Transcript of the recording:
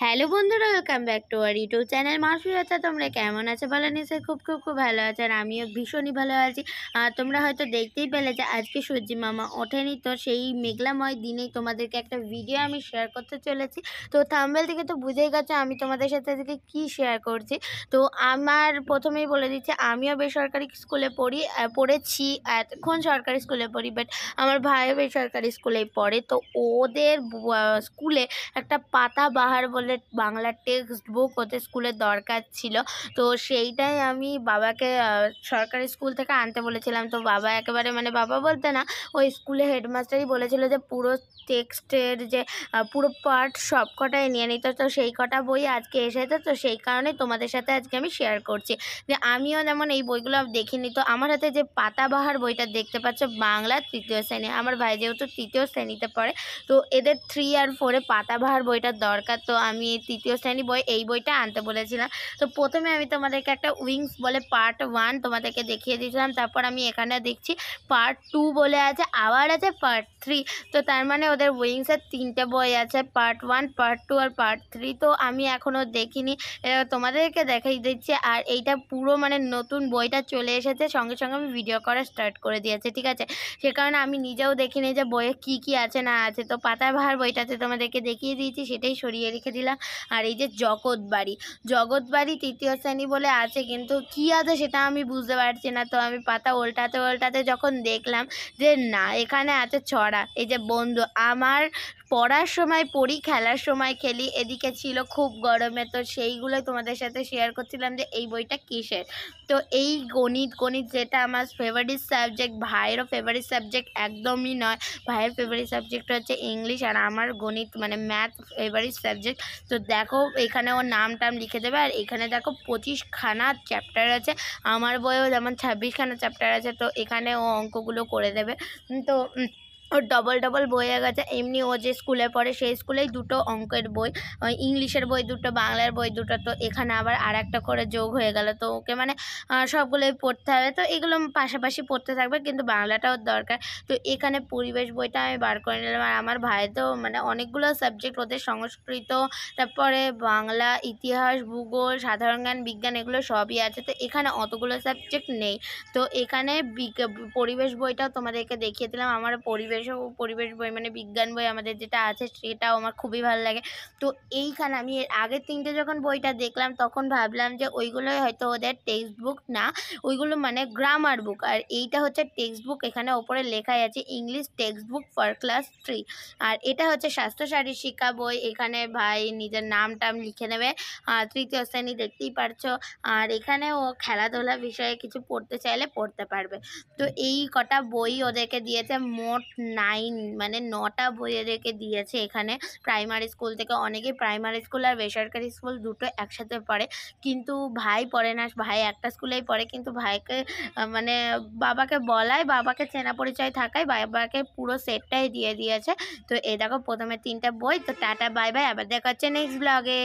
Hello বন্ধুরা, welcome back to our YouTube channel Masurata. তোমরা কেমন আছো বলো? নিশ্চয়ই খুব ভালো আছো, আর আমিও ভীষণই ভালো আছি। আর তোমরা হয়তো দেখতেই পেলে যে আজকে সূর্যি মামা ওঠেনি, তো সেই মেঘলাময় দিনেই তোমাদেরকে একটা ভিডিও আমি শেয়ার করতে চলেছি। তো থাম্বনেল থেকে তো বুঝেই গেছো আমি তোমাদের সাথে আজকে কী শেয়ার করছি। তো আমার প্রথমেই বলে দিচ্ছি, আমিও বেসরকারি স্কুলে পড়েছি, এতক্ষণ সরকারি স্কুলে পড়ি, বাট আমার ভাইও বেসরকারি স্কুলেই পড়ে। তো ওদের স্কুলে একটা পাতাবাহার বলে বাংলা টেক্সট বুক ওদের স্কুলের দরকার ছিল। তো সেইটাই আমি বাবাকে সরকারি স্কুল থেকে আনতে বলেছিলাম। তো বাবা একেবারে, মানে বাবা বলতে না, ওই স্কুলে হেডমাস্টারই বলেছিল যে পুরো টেক্সটের যে পুরো পার্ট সব কটাই নিয়ে নিত। তো সেই কটা বই আজকে এসেছে, তো সেই কারণে তোমাদের সাথে আজকে আমি শেয়ার করছি যে আমিও যেমন এই বইগুলো দেখিনি। তো আমার হাতে যে পাতাবাহার বইটা দেখতে পাচ্ছ, বাংলা তৃতীয় শ্রেণী, আমার ভাই যেহেতু তৃতীয় শ্রেণীতে পড়ে, তো এদের 3 আর 4-এ পাতাবাহার বইটার দরকার। তো আমি এই তৃতীয় শ্রেণী বই, এই বইটা আনতে বলেছিলাম। তো প্রথমে আমি তোমাদেরকে একটা উইংস বলে পার্ট 1 তোমাদেরকে দেখিয়ে দিয়েছিলাম। তারপর আমি এখানে দেখছি পার্ট 2 বলে আছে, আবার আছে পার্ট 3। তো তার মানে ওদের উইংসের 3টে বই আছে, পার্ট 1, পার্ট 2 আর পার্ট 3। তো আমি এখনও দেখিনি, তোমাদেরকে দেখাই দিচ্ছি। আর এইটা পুরো মানে নতুন বইটা চলে এসেছে, সঙ্গে সঙ্গে আমি ভিডিও করা স্টার্ট করে দিয়েছি, ঠিক আছে। সে কারণে আমি নিজেও দেখিনি যে বইয়ে কী আছে না আছে। তো পাতাবাহার বইটাতে তোমাদেরকে দেখিয়ে দিয়েছি, সেটাই সরিয়ে রেখে দিলাম। আর এই যে জগৎবাড়ি তৃতীয় শ্রেণী বলে আছে, কিন্তু কী আছে সেটা আমি বুঝতে পারছি না। তো আমি পাতা উল্টাতে যখন দেখলাম যে না, এখানে আছে ছড়া। এই যে বন্ধু আমার, পড়ার সময় পড়ি, খেলার সময় খেলি, এদিকে ছিল খুব গরমে। তো সেইগুলোই তোমাদের সাথে শেয়ার করছিলাম যে এই বইটা কিসের। তো এই গণিত যেটা আমার ফেভারিট সাবজেক্ট, ভাইয়েরও ফেভারিট সাবজেক্ট একদমই নয়। ভাইয়ের ফেভারিট সাবজেক্ট হচ্ছে ইংলিশ, আর আমার গণিত মানে ম্যাথ ফেভারিট সাবজেক্ট। তো দেখো এখানে ওর নাম লিখে দেবে, আর এখানে দেখো 25খানা চ্যাপ্টার আছে। আমার বইয়েও যেমন 26খানা চ্যাপ্টার আছে, তো এখানে ও অঙ্কগুলো করে দেবে। তো ওর ডবল বই হয়ে গেছে। এমনি ও যে স্কুলে পড়ে সেই স্কুলেই 2টো অঙ্কের বই, ইংলিশের বই 2টো, বাংলার বই 2টো। তো এখানে আবার আরেকটা করে যোগ হয়ে গেল। তো ওকে মানে সবগুলোই পড়তে হবে। তো এগুলো পাশাপাশি পড়তে থাকবে, কিন্তু বাংলাটাও দরকার। তো এখানে পরিবেশ বইটা আমি বার করে নিলাম। আর আমার ভাই তো মানে অনেকগুলো সাবজেক্ট, ওদের সংস্কৃত, তারপরে বাংলা, ইতিহাস, ভূগোল, সাধারণ জ্ঞান, বিজ্ঞান, এগুলো সবই আছে। তো এখানে অতগুলো সাবজেক্ট নেই। তো এখানে পরিবেশ বইটাও তোমাদেরকে দেখিয়ে দিলাম। আমার পরিবেশ বই মানে বিজ্ঞান বই আমাদের যেটা আছে, সেটাও আমার খুবই ভালো লাগে। তো এইখানে আমি এর আগের 3টে যখন বইটা দেখলাম, তখন ভাবলাম যে ওইগুলোই হয়তো ওদের টেক্সট বুক না, ওইগুলো মানে গ্রামার বুক। আর এইটা হচ্ছে টেক্সট বুক। এখানে ওপরে লেখাই আছে English text book for class 3। আর এটা হচ্ছে স্বাস্থ্য শারীর শিক্ষা বই। এখানে ভাই নিজের নাম লিখে নেবে, তৃতীয় শ্রেণী দেখতেই পারছো। আর এখানে ও খেলাধুলা বিষয়ে কিছু পড়তে চাইলে পড়তে পারবে। তো এই কটা বই ওদেরকে দিয়েছে, মোট 9 মানে 9টা বই ওদেরকে দিয়েছে। এখানে প্রাইমারি স্কুল থেকে, অনেকেই প্রাইমারি স্কুল আর বেসরকারি স্কুল দুটো একসাথে পড়ে, কিন্তু ভাই পড়ে না। ভাই একটা স্কুলেই পড়ে, কিন্তু ভাইকে মানে বাবাকে বলায়, বাবাকে চেনা পরিচয় থাকায় বাবাকে পুরো সেটটাই দিয়ে দিয়েছে। তো এই দেখো প্রথমে 3টে বই। তো টাটা, বাই বাই, আবার দেখা হচ্ছে নেক্সট ব্লগে।